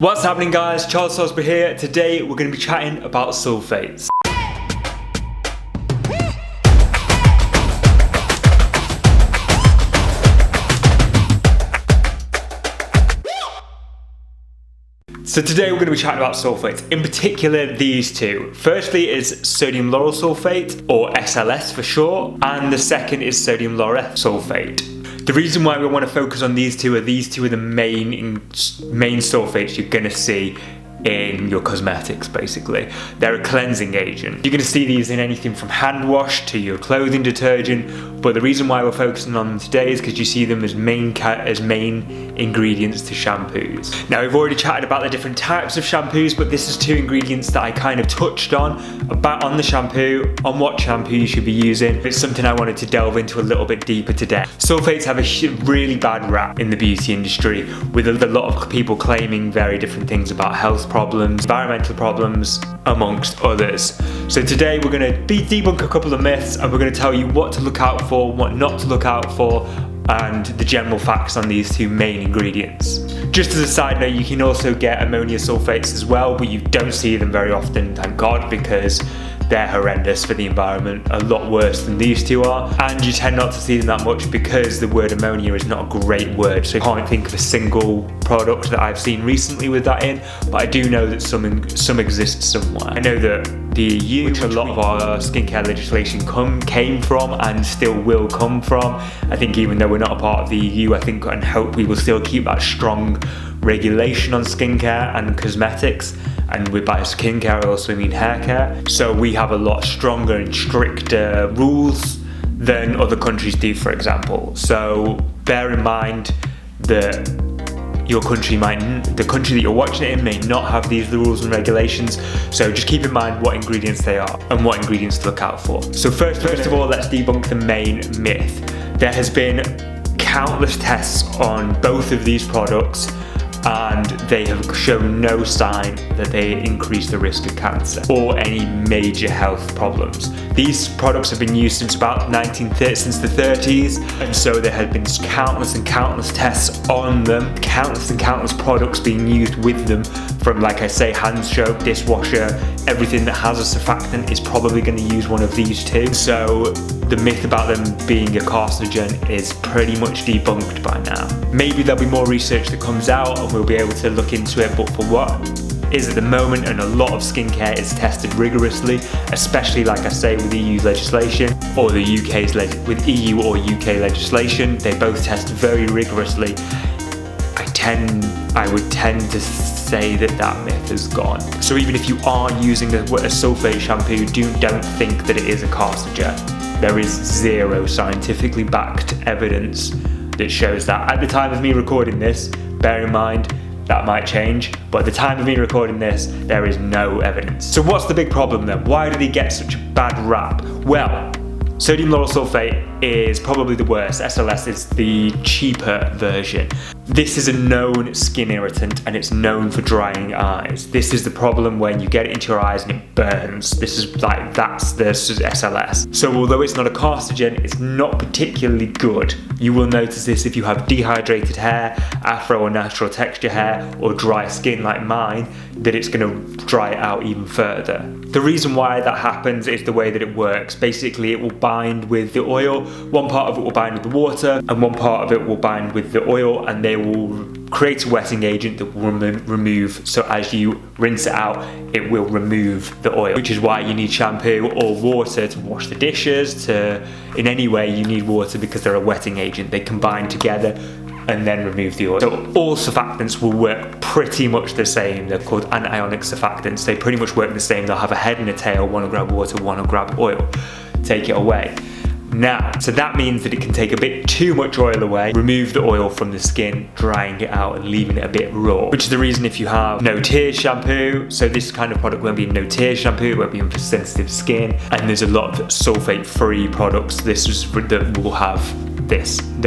What's happening, guys? Charles Salisbury here. Today we're going to be chatting about sulfates. So today we're going to be chatting about sulfates, in particular these two. Firstly is sodium lauryl sulfate, or SLS for short, and the second is sodium laureth sulfate. The reason why we want to focus on these two are the main sulfates you're going to see in your cosmetics, basically. They're a cleansing agent. You're going to see these in anything from hand wash to your clothing detergent, but the reason why we're focusing on them today is because you see them as main ingredients to shampoos. Now, we've already chatted about the different types of shampoos, but this is two ingredients that I kind of touched on the shampoo, on what shampoo you should be using. It's something I wanted to delve into a little bit deeper today. Sulfates have a really bad rap in the beauty industry, with a lot of people claiming very different things about health problems, environmental problems, amongst others. So today we're going to debunk a couple of myths, and we're going to tell you what to look out for, what not to look out for, and the general facts on these two main ingredients. Just as a side note, you can also get ammonia sulfates as well, but you don't see them very often, thank God, because they're horrendous for the environment, a lot worse than these two are, and you tend not to see them that much because the word ammonia is not a great word, so I can't think of a single product that I've seen recently with that in, but I do know that some exist somewhere. I know that the EU, which a lot of our skincare legislation came from and still will come from. I think even though we're not a part of the EU, I think and hope we will still keep that strong regulation on skincare and cosmetics. And by skincare, I also mean hair care. So we have a lot stronger and stricter rules than other countries do, for example. So bear in mind that the country that you're watching it in may not have these rules and regulations. So just keep in mind what ingredients they are and what ingredients to look out for. So first of all, let's debunk the main myth. There has been countless tests on both of these products, and they have shown no sign that they increase the risk of cancer or any major health problems. These products have been used since the 30s, and so there have been countless and countless tests on them, countless and countless products being used with them, from, like I say, hand soap, dishwasher, everything that has a surfactant is probably going to use one of these two. So the myth about them being a carcinogen is pretty much debunked by now. Maybe there'll be more research that comes out and we'll be able to look into it, but for what is at the moment, and a lot of skincare is tested rigorously, especially, like I say, with EU legislation or with EU or UK legislation. They both test very rigorously. I would tend to say that myth is gone. So even if you are using a sulfate shampoo, don't think that it is a carcinogen. There is zero scientifically backed evidence that shows that. At the time of me recording this, bear in mind, that might change, but at the time of me recording this, there is no evidence. So what's the big problem then? Why do they get such a bad rap? Well, sodium lauryl sulfate is probably the worst. SLS is the cheaper version. This is a known skin irritant, and it's known for drying eyes. This is the problem when you get it into your eyes and it burns. That's the SLS. So although it's not a carcinogen, it's not particularly good. You will notice this if you have dehydrated hair, afro or natural texture hair, or dry skin like mine, that it's going to dry it out even further. The reason why that happens is the way that it works. Basically, it will bind with the oil. One part of it will bind with the water, and one part of it will bind with the oil, and they will create a wetting agent that will remove. So as you rinse it out, it will remove the oil, which is why you need shampoo or water to wash the dishes. In any way, you need water because they're a wetting agent. They combine together and then remove the oil. So all surfactants will work pretty much the same. They're called anionic surfactants. They pretty much work the same. They'll have a head and a tail. One will grab water, one will grab oil. Take it away. Now, so that means that it can take a bit too much oil away, remove the oil from the skin, drying it out and leaving it a bit raw, which is the reason if you have no tears shampoo, so this kind of product won't be no tears shampoo, it won't be for sensitive skin, and there's a lot of sulfate-free products that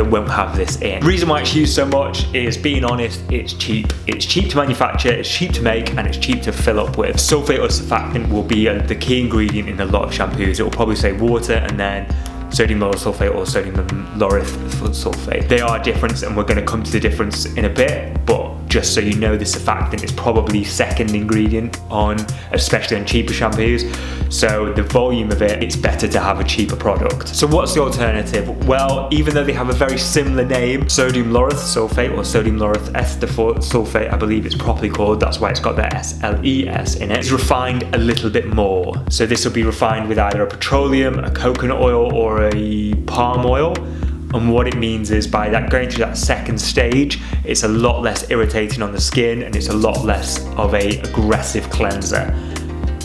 won't have this in. The reason why it's used so much is, being honest, it's cheap. It's cheap to manufacture, it's cheap to make, and it's cheap to fill up with. Sulfate or surfactant will be the key ingredient in a lot of shampoos. It will probably say water and then sodium lauryl sulfate or sodium laureth sulfate. They are different, and we're going to come to the difference in a bit, but just so you know, the surfactant is probably second ingredient on, especially on cheaper shampoos. So the volume of it, it's better to have a cheaper product. So what's the alternative? Well, even though they have a very similar name, sodium lauryl sulfate, or sodium lauryl ester sulfate, I believe it's properly called, that's why it's got the SLES in it, it's refined a little bit more. So this will be refined with either a petroleum, a coconut oil, or a palm oil. And what it means is, by that going through that second stage, it's a lot less irritating on the skin and it's a lot less of a aggressive cleanser.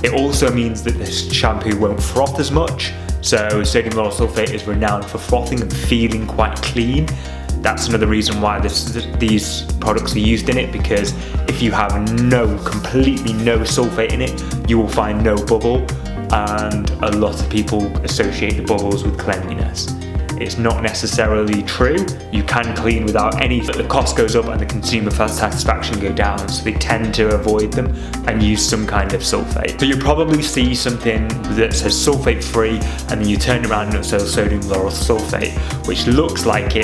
It also means that the shampoo won't froth as much. So sodium lauryl sulfate is renowned for frothing and feeling quite clean. That's another reason why these products are used in it, because if you have completely no sulfate in it, you will find no bubble, and a lot of people associate the bubbles with cleanliness. It's not necessarily true. You can clean without any, but the cost goes up and the consumer satisfaction go down, so they tend to avoid them and use some kind of sulfate. So you'll probably see something that says sulfate free, and then you turn around and it says sodium lauryl sulfate, which looks like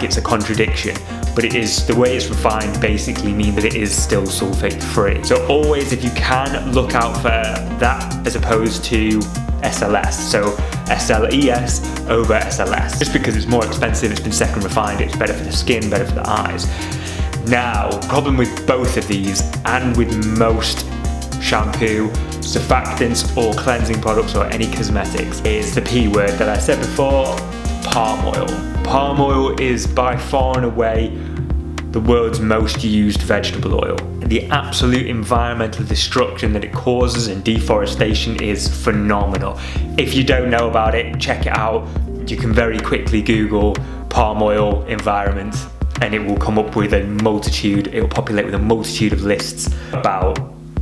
it's a contradiction, but it is. The way it's refined basically means that it is still sulfate free. So always, if you can, look out for that as opposed to SLS, so SLES over SLS, just because it's more expensive, it's been second refined, it's better for the skin, better for the eyes. Now, problem with both of these and with most shampoo, surfactants or cleansing products or any cosmetics is the P word that I said before, palm oil. Palm oil is by far and away the world's most used vegetable oil. The absolute environmental destruction that it causes and deforestation is phenomenal. If you don't know about it, check it out. You can very quickly Google palm oil environment and it will come up with it will populate with a multitude of lists about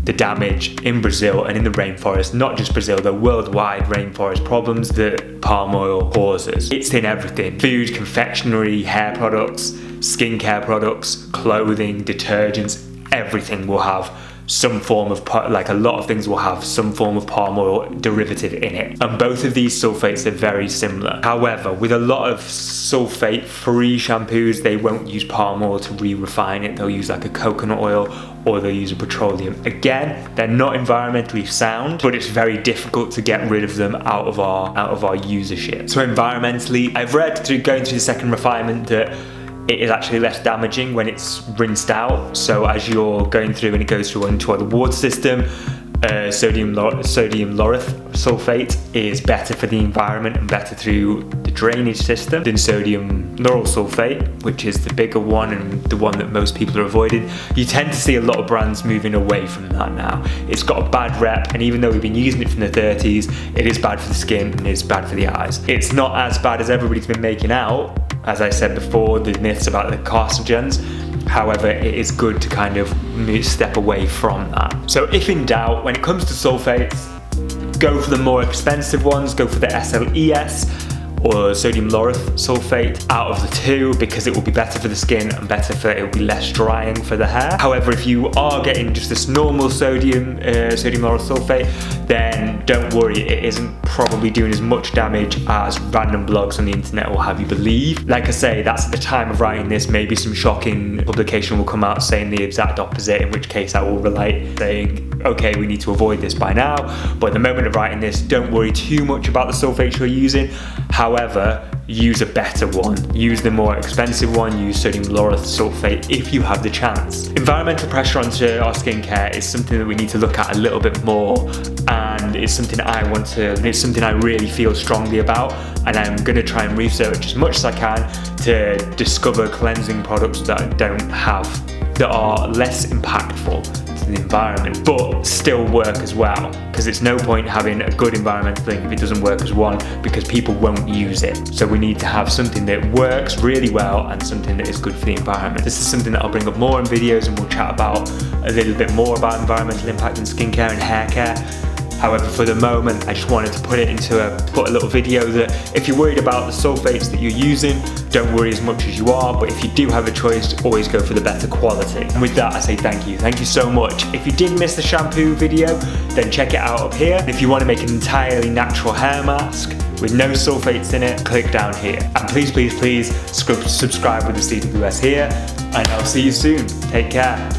the damage in Brazil and in the rainforest, not just Brazil, the worldwide rainforest problems that palm oil causes. It's in everything: food, confectionery, hair products, skincare products, clothing, detergents. Everything will have some form of, like a lot of things will have some form of palm oil derivative in it. And both of these sulfates are very similar. However, with a lot of sulfate-free shampoos, they won't use palm oil to re-refine it. They'll use like a coconut oil, or they'll use a petroleum. Again, they're not environmentally sound, but it's very difficult to get rid of them out of our usership. So environmentally, I've read through going through the second refinement that it is actually less damaging when it's rinsed out. So as you're going through and it goes through into the water system, sodium lauryl sulfate is better for the environment and better through the drainage system than sodium lauryl sulfate, which is the bigger one and the one that most people are avoiding. You tend to see a lot of brands moving away from that now. It's got a bad rep, and even though we've been using it from the 30s, it is bad for the skin and it's bad for the eyes. It's not as bad as everybody's been making out. As I said before, the myths about the carcinogens. However, it is good to kind of step away from that. So if in doubt, when it comes to sulfates, go for the more expensive ones, go for the SLES or sodium lauryl sulfate out of the two, because it will be better for the skin and it will be less drying for the hair. However, if you are getting just this normal sodium lauryl sulfate, then don't worry, it isn't probably doing as much damage as random blogs on the internet will have you believe. Like I say, that's at the time of writing this. Maybe some shocking publication will come out saying the exact opposite, in which case I will relate, saying, okay, we need to avoid this by now. But at the moment of writing this, don't worry too much about the sulfates you're using. However, use a better one. Use the more expensive one, use sodium lauryl sulfate if you have the chance. Environmental pressure onto our skincare is something that we need to look at a little bit more, and it's something it's something I really feel strongly about, and I'm going to try and research as much as I can to discover cleansing products that are less impactful to the environment, but still work as well, because it's no point having a good environmental thing if it doesn't work as one, because people won't use it. So we need to have something that works really well and something that is good for the environment. This is something that I'll bring up more in videos, and we'll chat about a little bit more about environmental impact in skincare and hair care. However, for the moment, I just wanted to put a little video that if you're worried about the sulfates that you're using, don't worry as much as you are, but if you do have a choice, always go for the better quality. And with that, I say thank you. Thank you so much. If you did miss the shampoo video, then check it out up here. If you want to make an entirely natural hair mask, with no sulfates in it, click down here. And please, please, please subscribe with the CWS here, and I'll see you soon. Take care.